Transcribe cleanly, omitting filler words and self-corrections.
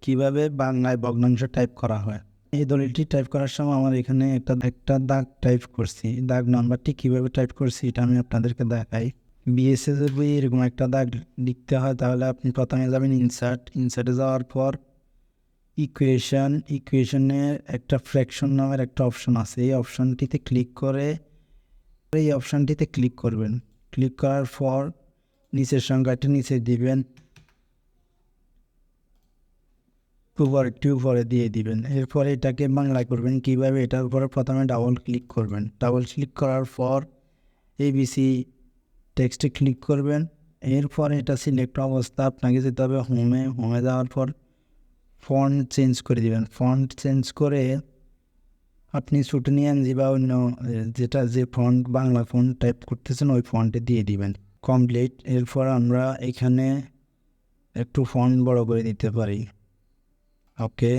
কিভাবে বাংলায় ভগ্নাংশ টাইপ করা হয়। এই দলিলটি টাইপ করার সময় আমার এখানে একটা দাগ টাইপ করছি, দাগ নাম্বারটি কিভাবে টাইপ করছি এটা আমি আপনাদেরকে দেখাই। বিএসএস বই এরকম একটা দাগ লিখতে হয়, তাহলে আপনি প্রথমে যাবেন ইনসার্টে যাওয়ার পর ইকুয়েশনের একটা ফ্র্যাকশন নামের একটা অপশন আছে, এই অপশনটিতে ক্লিক করবেন। ক্লিক করার পর নিচের সংখ্যাটি নিচে দিবেন, উপরে দিয়ে দিবেন। এরপরে এটাকে বাংলায় করবেন কিভাবে, এটার উপরে প্রথমে ডাবল ক্লিক করবেন। ডাবল ক্লিক করার পর এবিসি টেক্সটে ক্লিক করবেন। এরপর এটা সিলেক্ট অবস্থা আপনাকে যেতে হবে হোমে যাওয়ার পর ফন্ট চেঞ্জ করে দিবেন। ফন্ট চেঞ্জ করে আপনি ছোটনিয়ানজি বা অন্য যে ফন্ট বাংলা ফন্ট টাইপ করতেছেন ওই ফন্টে দিয়ে দিবেন। কমপ্লিট। এরপর আমরা এখানে একটু ফন্ট বড় করে দিতে পারি। ওকে।